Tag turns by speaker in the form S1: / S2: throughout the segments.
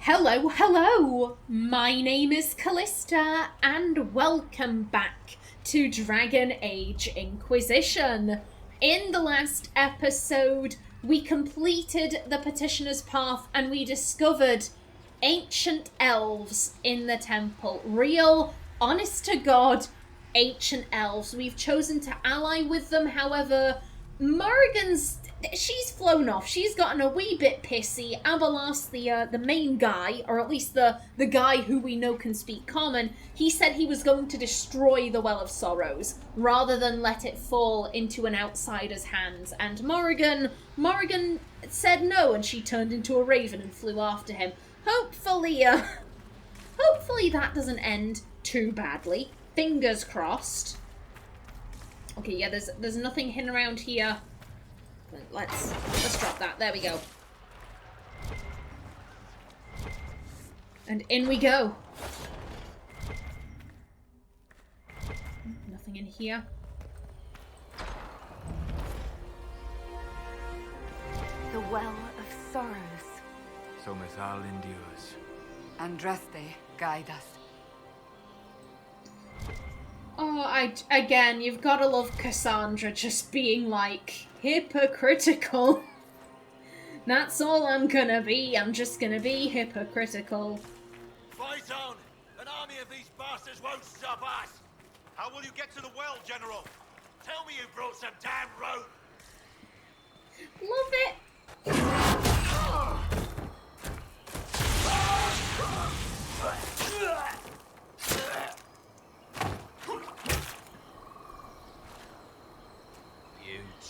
S1: Hello, hello! My name is Callista, and welcome back to Dragon Age Inquisition. In the last episode, we completed the Petitioner's Path and we discovered ancient elves in the temple. Real, honest-to-God, ancient elves. We've chosen to ally with them, however, she's flown off. She's gotten a wee bit pissy. Abalas, the main guy, or at least the guy who we know can speak common, he said he was going to destroy the Well of Sorrows, rather than let it fall into an outsider's hands. And Morrigan said no, and she turned into a raven and flew after him. Hopefully that doesn't end too badly. Fingers crossed. Okay, yeah, there's nothing hidden around here. Let's drop that. There we go. And in we go. Nothing in here.
S2: The Well of Sorrows.
S3: So Mithal endures.
S2: Andraste, guide us.
S1: Oh, again, you've got to love Cassandra just being, like, hypocritical. That's all I'm gonna be. I'm just gonna be hypocritical.
S4: Fight on! An army of these bastards won't stop us! How will you get to the well, General? Tell me you brought some damn rope!
S1: Love it!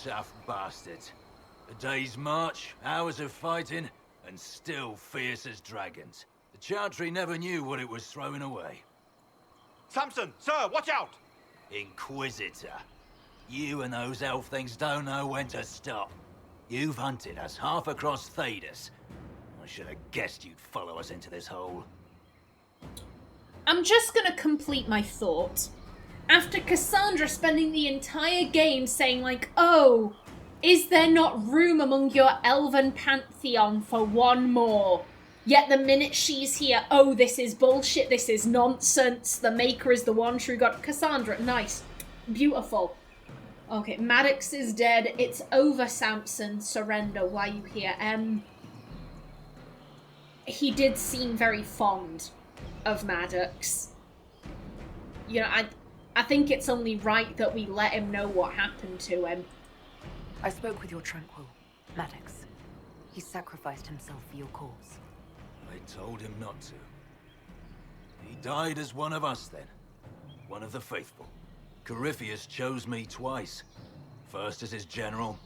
S4: Tough bastards. A day's march, hours of fighting, and still fierce as dragons. The Chantry never knew what it was throwing away.
S3: Samson, sir, watch out!
S4: Inquisitor. You and those elf things don't know when to stop. You've hunted us half across Thedas. I should have guessed you'd follow us into this hole.
S1: I'm just gonna complete my thought. After Cassandra spending the entire game saying, like, oh, is there not room among your elven pantheon for one more? Yet the minute she's here, oh, this is bullshit, this is nonsense, the Maker is the one true god. Cassandra, nice. Beautiful. Okay, Maddox is dead. It's over, Samson. Surrender. Why are you here? He did seem very fond of Maddox. You know, I think it's only right that we let him know what happened to him.
S2: I spoke with your Tranquil, Maddox. He sacrificed himself for your cause.
S4: I told him not to. He died as one of us then. One of the faithful. Corypheus chose me twice. First as his general,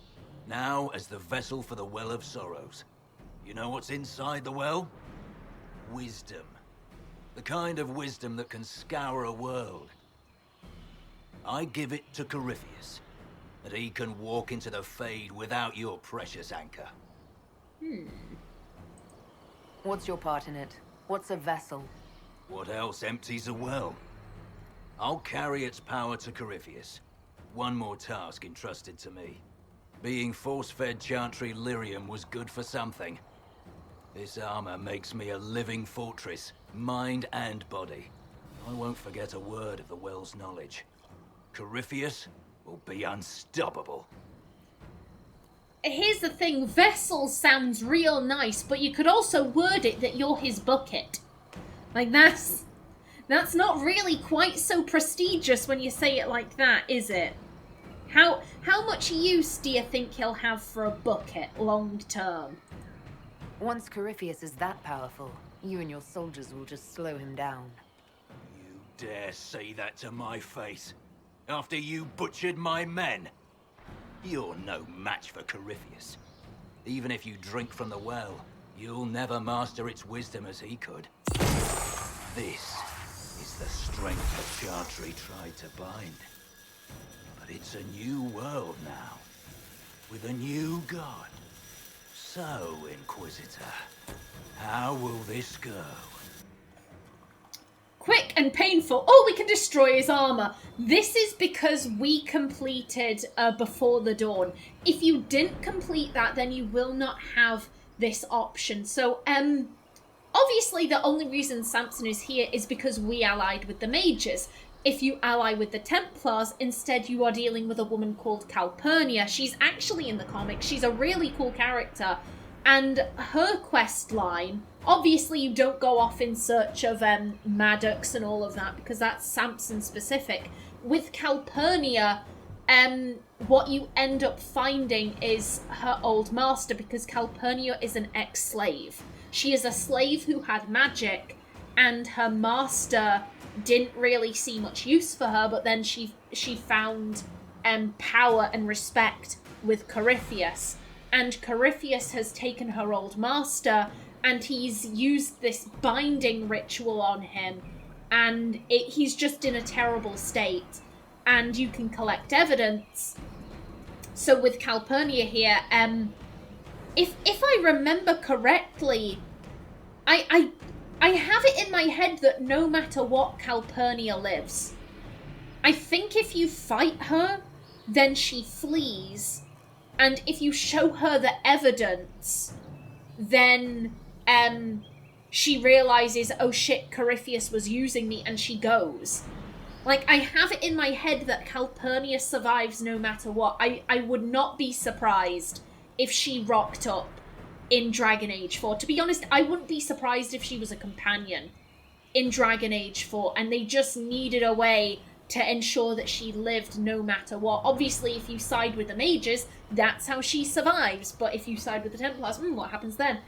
S4: now as the vessel for the Well of Sorrows. You know what's inside the well? Wisdom. The kind of wisdom that can scour a world. I give it to Corypheus, that he can walk into the Fade without your precious anchor.
S2: What's your part in it? What's a vessel?
S4: What else empties a well? I'll carry its power to Corypheus. One more task entrusted to me. Being force-fed Chantry lyrium was good for something. This armor makes me a living fortress, mind and body. I won't forget a word of the well's knowledge. Corypheus will be unstoppable.
S1: Here's the thing, vessel sounds real nice, but you could also word it that you're his bucket. Like, that's not really quite so prestigious when you say it like that, is it? How much use do you think he'll have for a bucket, long term?
S2: Once Corypheus is that powerful, you and your soldiers will just slow him down.
S4: You dare say that to my face? After you butchered my men? You're no match for Corypheus. Even if you drink from the well, you'll never master its wisdom as he could. This is the strength the Chantry tried to bind. But it's a new world now, with a new god. So, Inquisitor, how will this go?
S1: Quick and painful. Oh, we can destroy his armor. This is because we completed Before the Dawn. If you didn't complete that, then you will not have this option. So, Obviously, the only reason Samson is here is because we allied with the mages. If you ally with the Templars, instead you are dealing with a woman called Calpurnia. She's actually in the comics. She's a really cool character. And her quest line, obviously you don't go off in search of Maddox and all of that, because that's Samson specific. With Calpurnia, what you end up finding is her old master, because Calpurnia is an ex-slave. She is a slave who had magic, and her master didn't really see much use for her, but then she found power and respect with Corypheus. And Corypheus has taken her old master, and he's used this binding ritual on him, and he's just in a terrible state. And you can collect evidence. So with Calpurnia here, if I remember correctly, I have it in my head that no matter what, Calpurnia lives. I think if you fight her, then she flees, and if you show her the evidence, then she realizes, oh shit, Corypheus was using me, and she goes. Like, I have it in my head that Calpurnia survives no matter what. I would not be surprised if she rocked up in Dragon Age 4. To be honest, I wouldn't be surprised if she was a companion in Dragon Age 4, and they just needed a way to ensure that she lived no matter what. Obviously, if you side with the mages, that's how she survives, but if you side with the Templars, what happens then?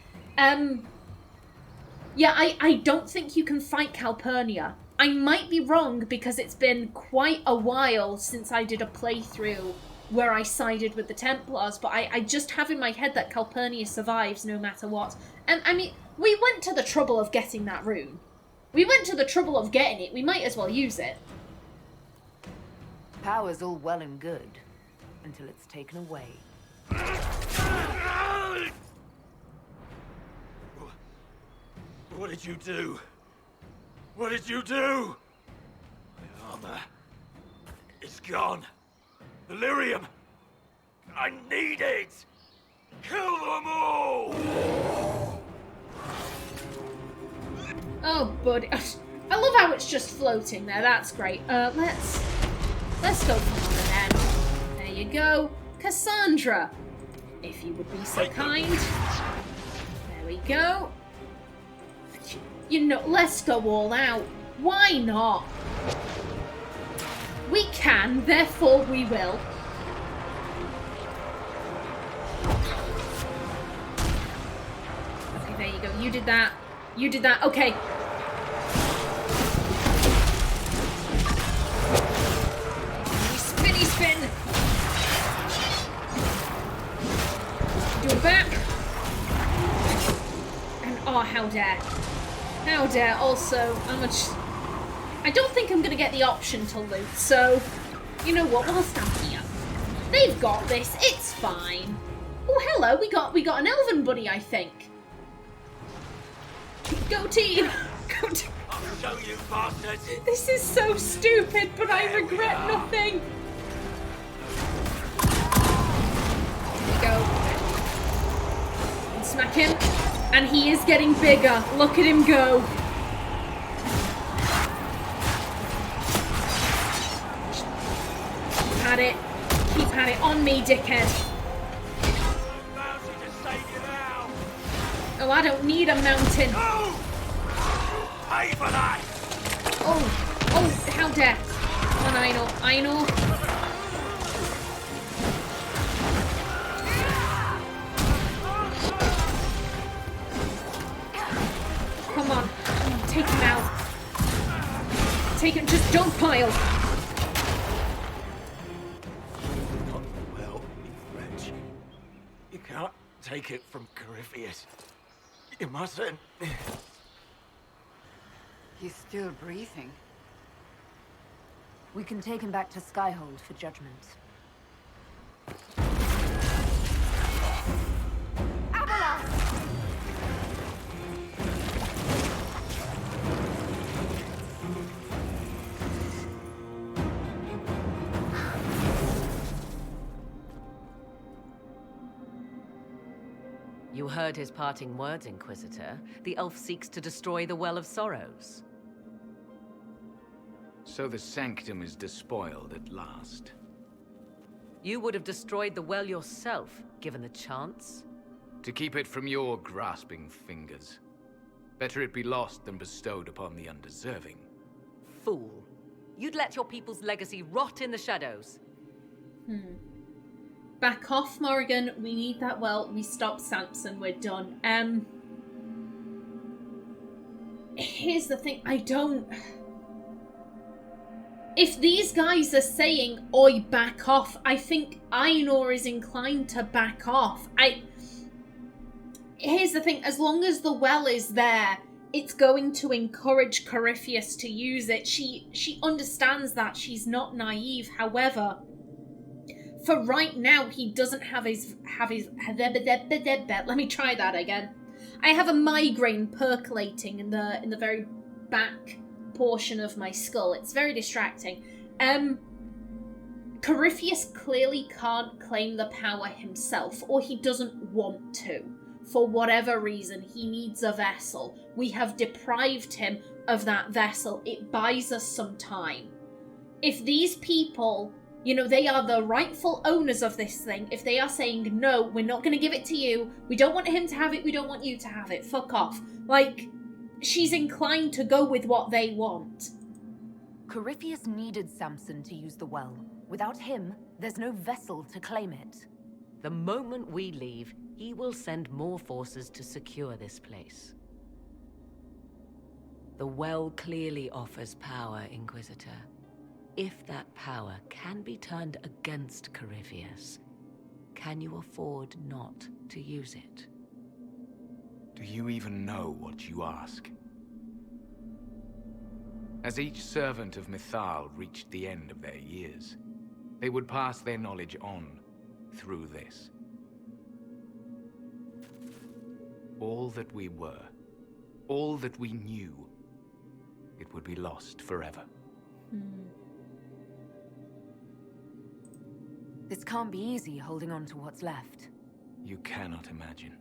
S1: Yeah, I don't think you can fight Calpurnia. I might be wrong, because it's been quite a while since I did a playthrough where I sided with the Templars, but I just have in my head that Calpurnia survives no matter what. And I mean, we went to the trouble of getting that rune. We went to the trouble of getting it, we might as well use it.
S2: Power's all well and good, until it's taken away.
S4: What did you do? What did you do? My armor. It's gone. The lyrium. I need it. Kill them all.
S1: Oh, buddy. I love how it's just floating there. That's great. Let's go for one then. There you go. Cassandra, if you would be so kind. There we go. You know, let's go all out. Why not? We can, therefore we will. Okay, there you go. You did that. You did that. Okay. Spinny spin. Do it back. And oh, how dare. How dare. Also, I don't think I'm going to get the option to loot, so you know what, whilst I'm here. They've got this, it's fine. Oh, hello, we got an elven buddy, I think. Go team! Go team!
S4: I'll show you bastards!
S1: This is so stupid, but I regret nothing. There we go. And smack him. And he is getting bigger. Look at him go. Keep at it. Keep at it. On me, dickhead. Oh, I don't need a mountain.
S4: Pay for that!
S1: Oh, how dare. Come on, Aenor. Come on, take him out. Take him, just don't pile.
S4: Well, French. You can't take it from Corypheus. You mustn't.
S2: He's still breathing. We can take him back to Skyhold for judgment.
S5: You You heard his parting words, Inquisitor. The elf seeks to destroy the Well of Sorrows.
S6: So the sanctum is despoiled at last.
S5: You would have destroyed the well yourself, given the chance.
S6: To keep it from your grasping fingers. Better it be lost than bestowed upon the undeserving.
S5: Fool. You'd let your people's legacy rot in the shadows.
S1: Back off, Morrigan. We need that well. We stopped Samson. We're done. Here's the thing. I don't... If these guys are saying, oi, back off, I think Aenor is inclined to back off. Here's the thing. As long as the well is there, it's going to encourage Corypheus to use it. She understands that. She's not naive. However, for right now, he doesn't have his let me try that again. I have a migraine percolating in the very back portion of my skull. It's very distracting. Corypheus clearly can't claim the power himself, or he doesn't want to. For whatever reason, he needs a vessel. We have deprived him of that vessel. It buys us some time. If these people, you know, they are the rightful owners of this thing, if they are saying, no, we're not going to give it to you, we don't want him to have it, we don't want you to have it, fuck off. Like, she's inclined to go with what they want.
S2: Corypheus needed Samson to use the well. Without him, there's no vessel to claim it.
S5: The moment we leave, he will send more forces to secure this place. The well clearly offers power, Inquisitor. If that power can be turned against Corypheus, can you afford not to use it?
S6: Do you even know what you ask? As each servant of Mythal reached the end of their years, they would pass their knowledge on through this. All that we were, all that we knew, it would be lost forever.
S2: This can't be easy, holding on to what's left.
S6: You cannot imagine.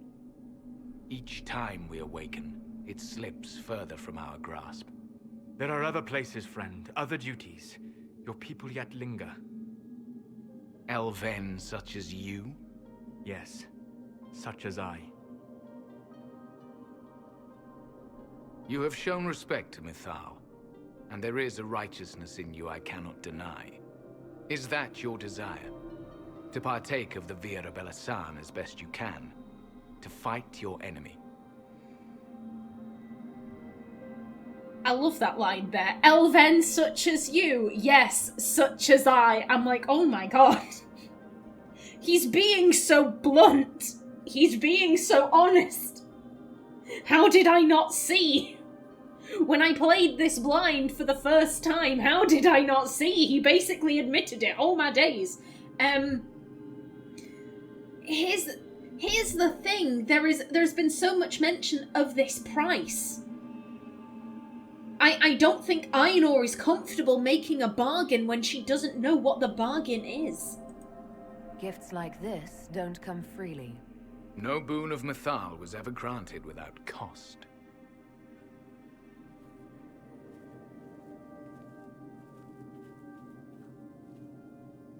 S6: Each time we awaken, it slips further from our grasp.
S3: There are other places, friend, other duties. Your people yet linger.
S6: Elven such as you?
S3: Yes, such as I.
S6: You have shown respect to Mythal, and there is a righteousness in you I cannot deny. Is that your desire? To partake of the Vira Belasan as best you can? To fight your enemy?
S1: I love that line there. Elven such as you. Yes, such as I. I'm like, oh my god. He's being so blunt. He's being so honest. How did I not see? When I played this blind for the first time, how did I not see? He basically admitted it. Oh my days. Here's the thing. There's been so much mention of this price. I don't think Aenor is comfortable making a bargain when she doesn't know what the bargain is.
S2: Gifts like this don't come freely.
S6: No boon of Mythal was ever granted without cost.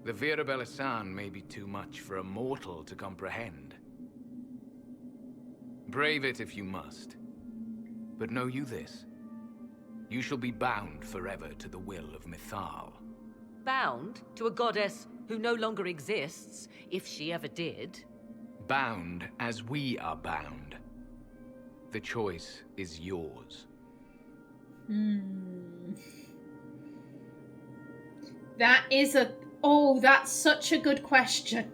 S6: The Vira Belasan may be too much for a mortal to comprehend. Brave it if you must. But know you this. You shall be bound forever to the will of Mythal.
S5: Bound to a goddess who no longer exists, if she ever did.
S6: Bound as we are bound. The choice is yours.
S1: That is a... Oh, that's such a good question.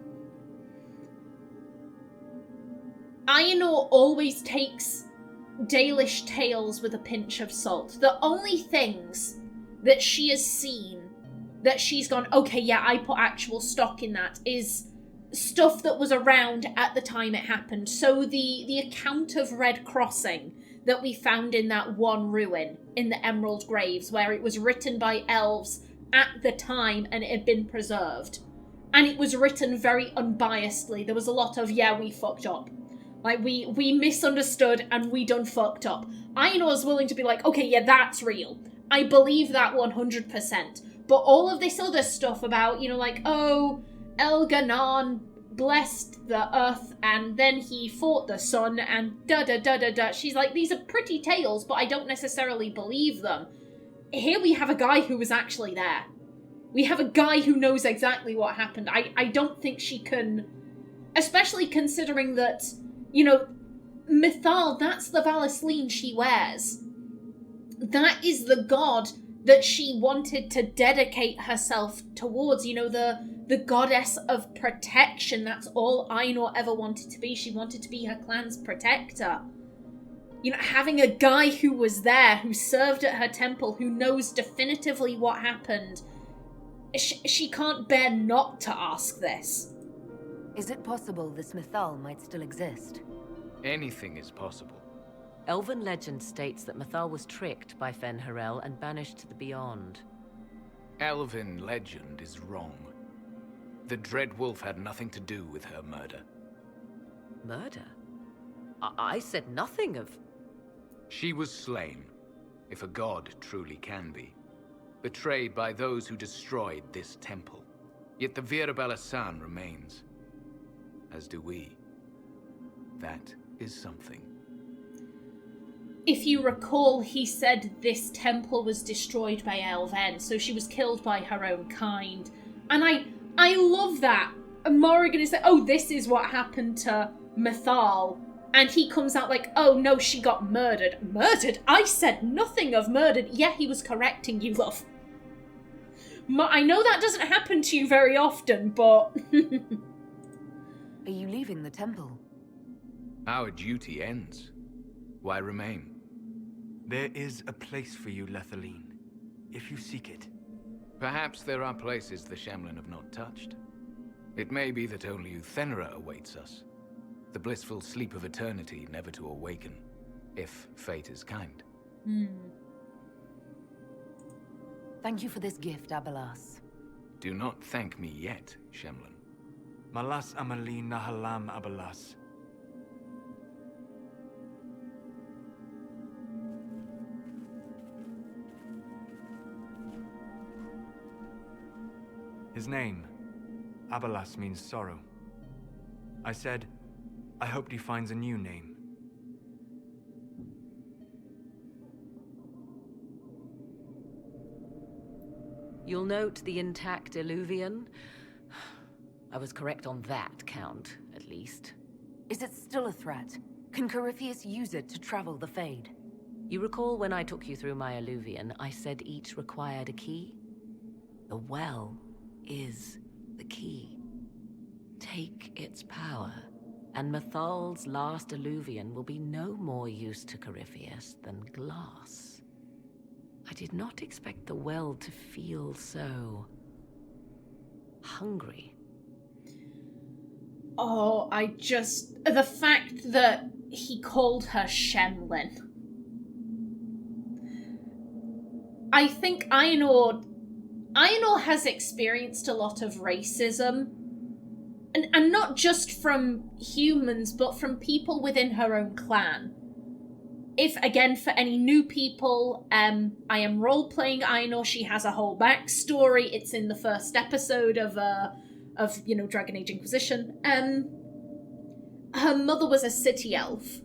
S1: Aenor always takes Dalish tales with a pinch of salt. The only things that she has seen that she's gone, okay, yeah, I put actual stock in that, is stuff that was around at the time it happened. So the account of Red Crossing that we found in that one ruin in the Emerald Graves, where it was written by elves at the time and it had been preserved. And it was written very unbiasedly. There was a lot of, yeah, we fucked up. Like, we misunderstood and we done fucked up. Aenor's willing to be like, okay, yeah, that's real. I believe that 100%. But all of this other stuff about, you know, like, oh, Elganon blessed the earth and then he fought the sun and da-da-da-da-da. She's like, these are pretty tales, but I don't necessarily believe them. Here we have a guy who was actually there. We have a guy who knows exactly what happened. I don't think she can... Especially considering that, you know, Mythal, that's the Valisleen she wears. That is the god that she wanted to dedicate herself towards. You know, the goddess of protection. That's all Aenor ever wanted to be. She wanted to be her clan's protector. You know, having a guy who was there, who served at her temple, who knows definitively what happened, she can't bear not to ask this.
S2: Is it possible this Mythal might still exist?
S6: Anything is possible.
S5: Elven legend states that Mythal was tricked by Fen-Harel and banished to the Beyond.
S6: Elven legend is wrong. The Dread Wolf had nothing to do with her murder.
S5: Murder? I said nothing of...
S6: She was slain, if a god truly can be. Betrayed by those who destroyed this temple. Yet the Virabella-san remains. As do we. That is something.
S1: If you recall, he said this temple was destroyed by Elven, so she was killed by her own kind. And I love that. And Morrigan is like, oh, this is what happened to Mythal. And he comes out like, oh no, she got murdered. Murdered? I said nothing of murdered. Yeah, he was correcting you, love. I know that doesn't happen to you very often, but...
S2: Are you leaving the temple?
S6: Our duty ends. Why remain?
S3: There is a place for you, Lethaline, if you seek it.
S6: Perhaps there are places the Shamlin have not touched. It may be that only Uthenera awaits us. The blissful sleep of eternity never to awaken, if fate is kind.
S2: Thank you for this gift, Abelas.
S6: Do not thank me yet, Shamlin.
S3: Malas amalin nahalam abalas. His name, Abalas, means sorrow. I said, I hoped he finds a new name.
S5: You'll note the intact Illuvian. I was correct on that count, at least.
S2: Is it still a threat? Can Corypheus use it to travel the Fade?
S5: You recall when I took you through my Illuvian, I said each required a key? The well is the key. Take its power, and Mythal's last Illuvian will be no more use to Corypheus than glass. I did not expect the well to feel so... hungry.
S1: Oh, the fact that he called her Shamlin. I think Aenor has experienced a lot of racism. And not just from humans, but from people within her own clan. If, again, for any new people, I am role-playing Aenor. She has a whole backstory. It's in the first episode of Dragon Age Inquisition. Her mother was a city elf.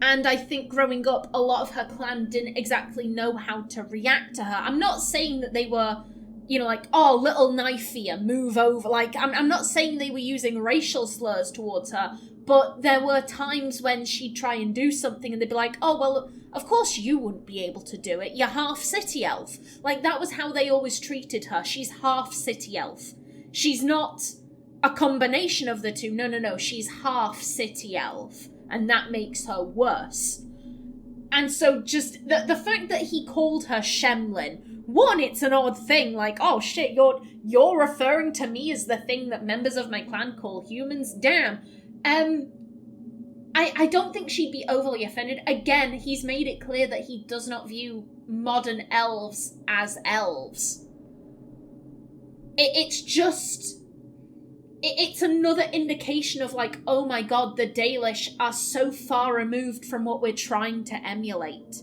S1: And I think growing up, a lot of her clan didn't exactly know how to react to her. I'm not saying that they were... like, oh, little knifey, move over. Like, I'm not saying they were using racial slurs towards her, but there were times when she'd try and do something and they'd be like, oh, well, of course you wouldn't be able to do it. You're half city elf. Like, that was how they always treated her. She's half city elf. She's not a combination of the two. No. She's half city elf. And that makes her worse. And so just the fact that he called her Shamlin... One, it's an odd thing, like, oh shit, you're referring to me as the thing that members of my clan call humans? Damn. I don't think she'd be overly offended. Again, he's made it clear that he does not view modern elves as elves. It's it's another indication of like, oh my god, the Dalish are so far removed from what we're trying to emulate.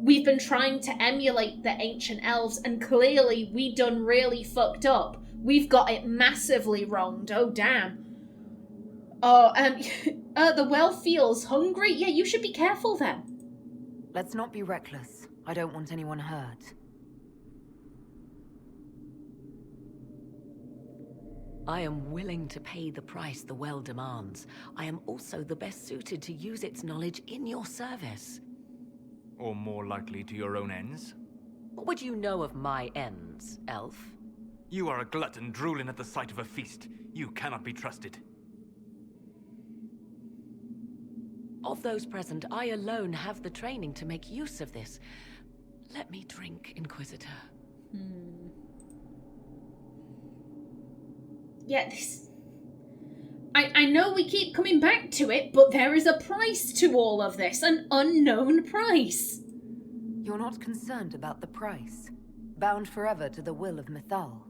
S1: We've been trying to emulate the ancient elves, and clearly we done really fucked up. We've got it massively wronged. Oh, damn. Oh, the well feels hungry. Yeah, you should be careful then.
S2: Let's not be reckless. I don't want anyone hurt.
S5: I am willing to pay the price the well demands. I am also the best suited to use its knowledge in your service.
S3: Or more likely to your own ends?
S5: What would you know of my ends, elf?
S3: You are a glutton drooling at the sight of a feast. You cannot be trusted.
S5: Of those present, I alone have the training to make use of this. Let me drink, Inquisitor.
S1: Yeah, this... I know we keep coming back to it, but there is a price to all of this. An unknown price.
S2: You're not concerned about the price? Bound forever to the will of Mythal?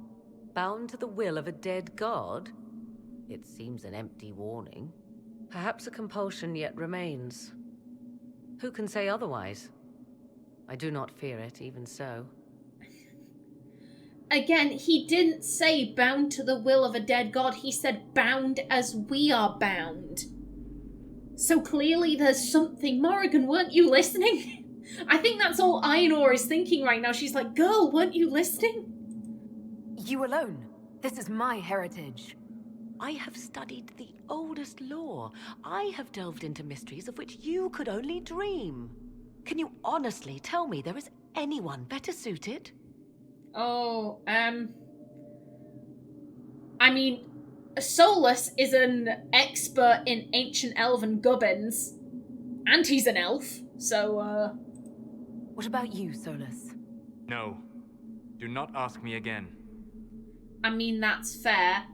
S5: Bound to the will of a dead god? It seems an empty warning. Perhaps a compulsion yet remains. Who can say otherwise? I do not fear it, even so.
S1: Again, he didn't say bound to the will of a dead god. He said bound as we are bound. So clearly there's something. Morrigan, weren't you listening? I think that's all Aenor is thinking right now. She's like, girl, weren't you listening?
S2: You alone. This is my heritage.
S5: I have studied the oldest lore. I have delved into mysteries of which you could only dream. Can you honestly tell me there is anyone better suited?
S1: Oh, I mean, Solus is an expert in ancient elven gubbins, and he's an elf, so,
S2: What about you, Solus?
S3: No. Do not ask me again.
S1: I mean, that's fair.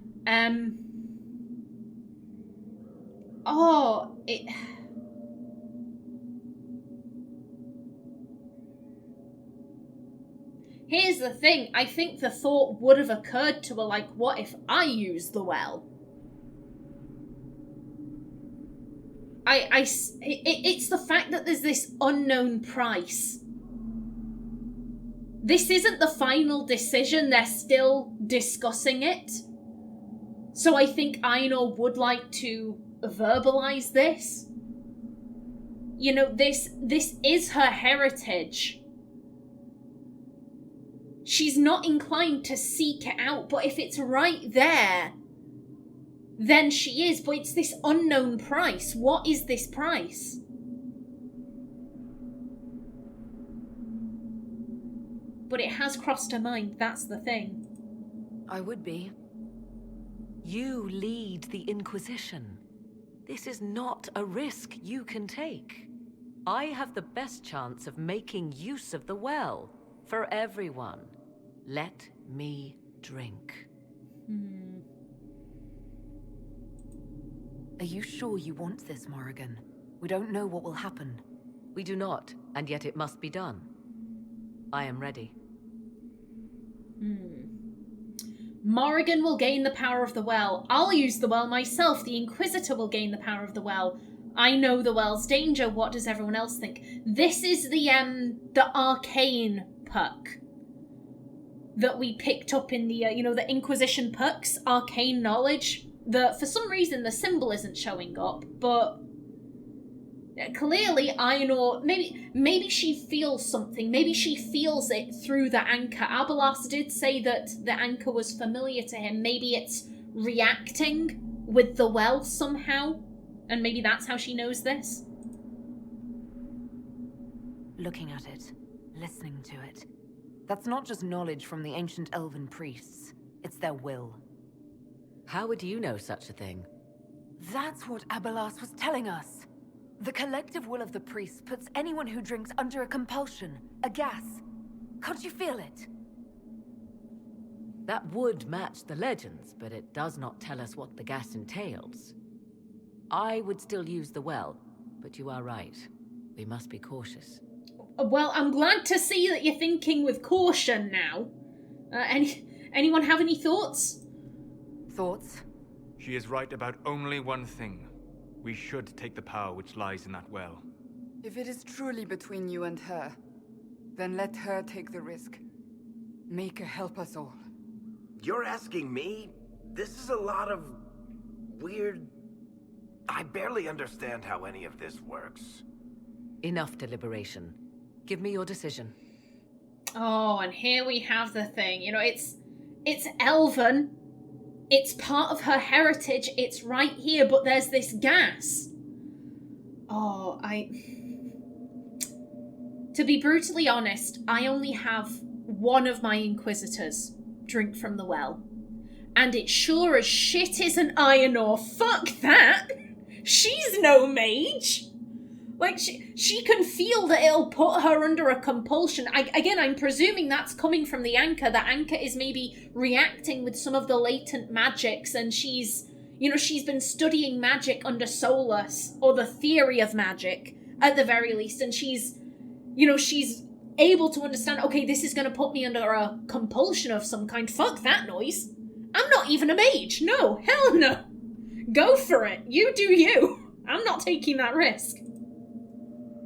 S1: Oh, it... Here's the thing, I think the thought would have occurred to her, like, what if I use the well? It's the fact that there's this unknown price. This isn't the final decision, they're still discussing it. So I think Aenor would like to verbalize this. You know, this is her heritage. She's not inclined to seek it out, but if it's right there, then she is. But it's this unknown price. What is this price? But it has crossed her mind, that's the thing.
S2: I would be.
S5: You lead the Inquisition. This is not a risk you can take. I have the best chance of making use of the well for everyone. Let me drink.
S2: Are you sure you want this, Morrigan? We don't know what will happen.
S5: We do not, and yet it must be done. I am ready.
S1: Morrigan will gain the power of the well. I'll use the well myself. The Inquisitor will gain the power of the well. I know the well's danger. What does everyone else think? This is the arcane perk that we picked up in the, the Inquisition perks, arcane knowledge. For some reason, the symbol isn't showing up, but clearly Aenor, maybe she feels something. Maybe she feels it through the anchor. Abelas did say that the anchor was familiar to him. Maybe it's reacting with the well somehow, and maybe that's how she knows this.
S2: Looking at it, listening to it. That's not just knowledge from the ancient elven priests. It's their will.
S5: How would you know such a thing?
S2: That's what Abelas was telling us. The collective will of the priests puts anyone who drinks under a compulsion, a gas. Can't you feel it?
S5: That would match the legends, but it does not tell us what the gas entails. I would still use the well, but you are right. We must be cautious.
S1: Well, I'm glad to see that you're thinking with caution now. Anyone have any thoughts?
S2: Thoughts?
S3: She is right about only one thing. We should take the power which lies in that well.
S7: If it is truly between you and her, then let her take the risk. Make her help us all.
S8: You're asking me? This is a lot of... weird... I barely understand how any of this works.
S5: Enough deliberation. Give me your decision.
S1: Oh, and here we have the thing. You know, it's elven. It's part of her heritage. It's right here, but there's this gas. Oh, To be brutally honest, I only have one of my Inquisitors drink from the well. And it sure as shit isn't Aenor. Fuck that! She's no mage! Like, she can feel that it'll put her under a compulsion. Again, I'm presuming that's coming from the Anchor. The Anchor is maybe reacting with some of the latent magics, and she's been studying magic under Solus, or the theory of magic, at the very least, and she's able to understand, okay, this is going to put me under a compulsion of some kind. Fuck that noise. I'm not even a mage. No, hell no. Go for it. You do you. I'm not taking that risk.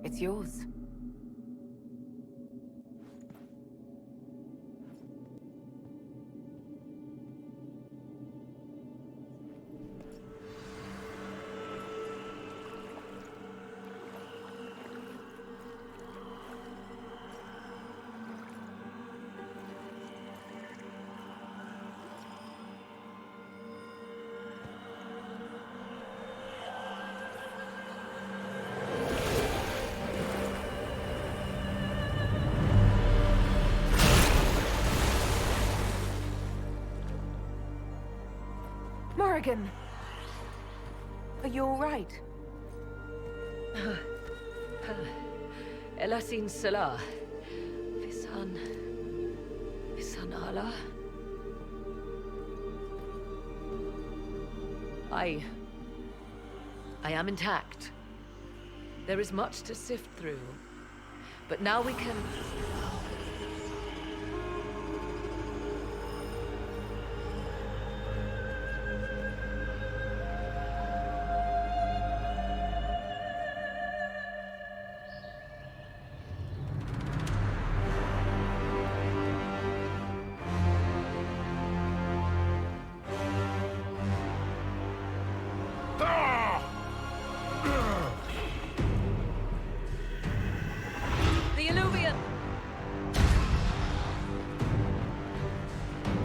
S2: It's yours. Morrigan! Are you alright?
S5: Elasin Salah. Visan Allah. I am intact. There is much to sift through. But now we can...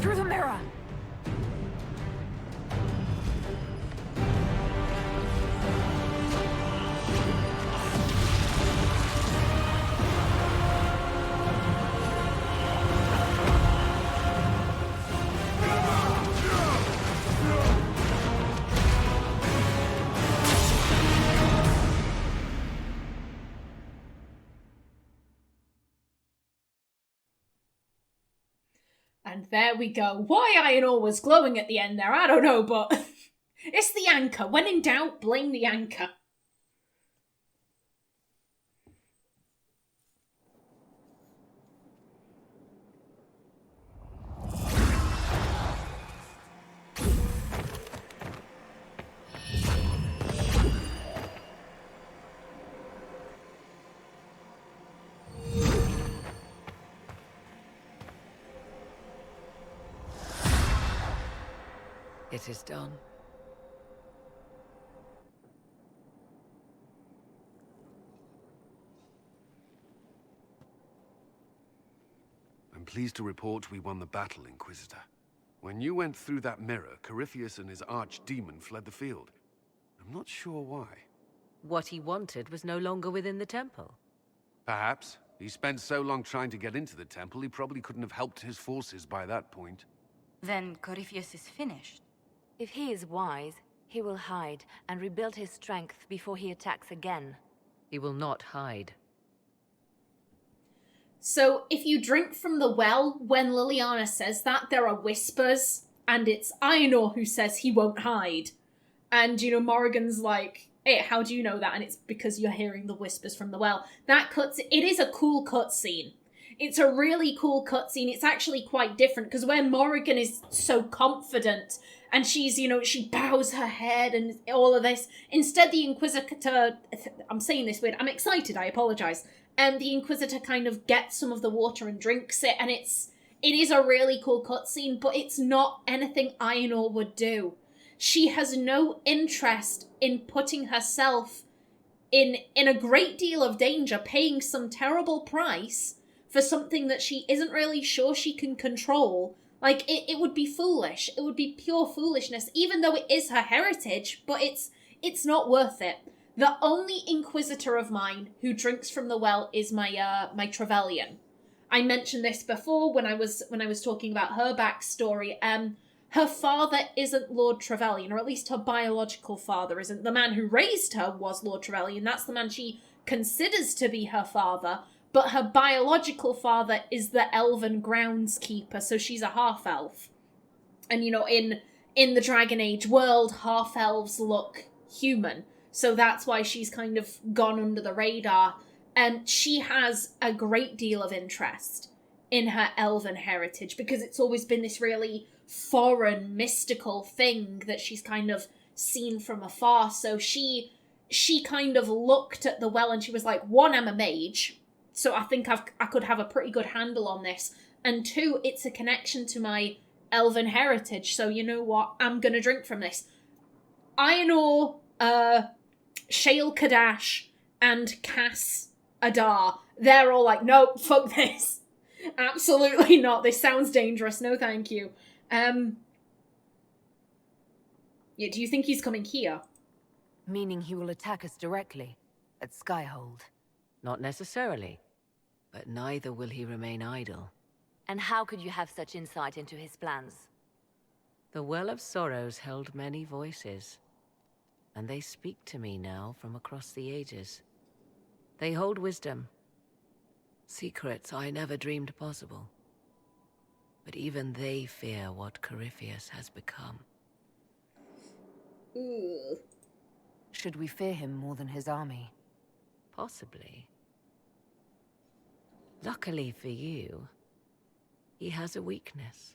S2: Through the mirror!
S1: And there we go. Why Aenor was glowing at the end there, I don't know, but it's the Anchor. When in doubt, blame the Anchor.
S5: It is done.
S9: I'm pleased to report we won the battle, Inquisitor. When you went through that mirror, Corypheus and his archdemon fled the field. I'm not sure why.
S5: What he wanted was no longer within the temple.
S9: Perhaps. He spent so long trying to get into the temple, he probably couldn't have helped his forces by that point.
S10: Then Corypheus is finished. If he is wise, he will hide and rebuild his strength before he attacks again.
S5: He will not hide.
S1: So, if you drink from the well, when Liliana says that, there are whispers, and it's Aenor who says he won't hide. And, Morrigan's like, hey, how do you know that? And it's because you're hearing the whispers from the well. It is a cool cutscene. it's a really cool cutscene. It's actually quite different, because where Morrigan is so confident, and she's, you know, she bows her head and all of this, instead the Inquisitor, I'm saying this weird, I'm excited, I apologise, and the Inquisitor kind of gets some of the water and drinks it, and it is a really cool cutscene, but it's not anything Aenor would do. She has no interest in putting herself in a great deal of danger, paying some terrible price for something that she isn't really sure she can control. Like, it would be foolish. It would be pure foolishness, even though it is her heritage, but it's not worth it. The only Inquisitor of mine who drinks from the well is my Trevelyan. I mentioned this before when I was talking about her backstory. Her father isn't Lord Trevelyan, or at least her biological father isn't. The man who raised her was Lord Trevelyan. That's the man she considers to be her father. But her biological father is the elven groundskeeper, so she's a half-elf. And, you know, in the Dragon Age world, half-elves look human. So that's why she's kind of gone under the radar. And she has a great deal of interest in her elven heritage, because it's always been this really foreign, mystical thing that she's kind of seen from afar. So she kind of looked at the well and she was like, one, I'm a mage, so I think I could have a pretty good handle on this. And two, it's a connection to my elven heritage, so you know what? I'm gonna drink from this. Aenor, Shale Kadash, and Cass Adar, they're all like, nope, fuck this. Absolutely not. This sounds dangerous. No, thank you. Yeah, do you think he's coming here?
S2: Meaning he will attack us directly, at Skyhold?
S5: Not necessarily, but neither will he remain idle.
S10: And how could you have such insight into his plans?
S5: The Well of Sorrows held many voices, and they speak to me now from across the ages. They hold wisdom, secrets I never dreamed possible. But even they fear what Corypheus has become.
S1: Ugh.
S2: Should we fear him more than his army?
S5: Possibly. Luckily for you, he has a weakness.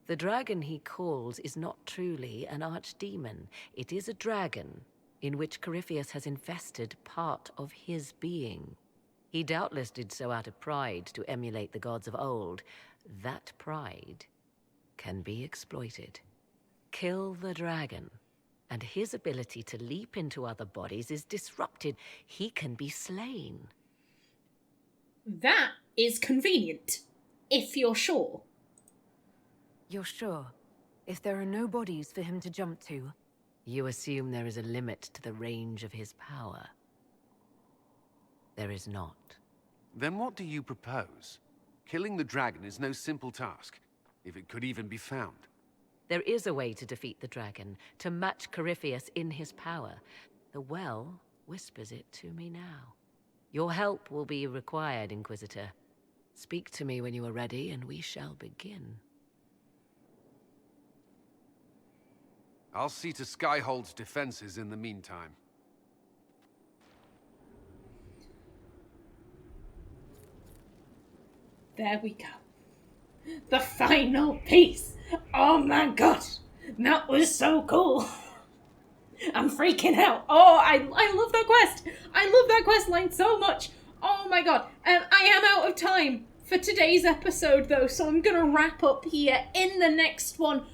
S5: The dragon he calls is not truly an archdemon. It is a dragon in which Corypheus has infested part of his being. He doubtless did so out of pride to emulate the gods of old. That pride can be exploited. Kill the dragon, and his ability to leap into other bodies is disrupted. He can be slain.
S1: That is convenient, if you're sure.
S2: You're sure? If there are no bodies for him to jump to?
S5: You assume there is a limit to the range of his power. There is not.
S9: Then what do you propose? Killing the dragon is no simple task, if it could even be found.
S5: There is a way to defeat the dragon, to match Corypheus in his power. The well whispers it to me now. Your help will be required, Inquisitor. Speak to me when you are ready, and we shall begin.
S9: I'll see to Skyhold's defenses in the meantime.
S1: There we go. The final piece. Oh my god. That was so cool. I'm freaking out. Oh, I love that quest. I love that quest line so much. Oh my god. I am out of time for today's episode though, so I'm gonna wrap up here in the next one.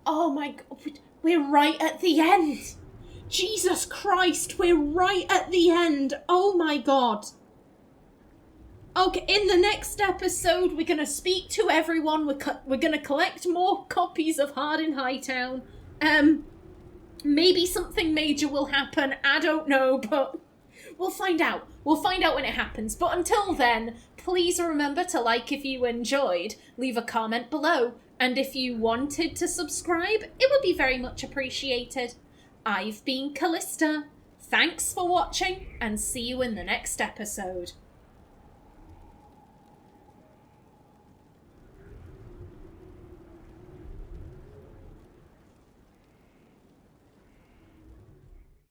S1: Oh my god. We're right at the end. Jesus Christ, we're right at the end. Oh my god. Okay, in the next episode, we're going to speak to everyone. We're going to collect more copies of Hard in Hightown. Maybe something major will happen. I don't know, but we'll find out. We'll find out when it happens. But until then, please remember to like if you enjoyed. Leave a comment below. And if you wanted to subscribe, it would be very much appreciated. I've been Callista. Thanks for watching, and see you in the next episode.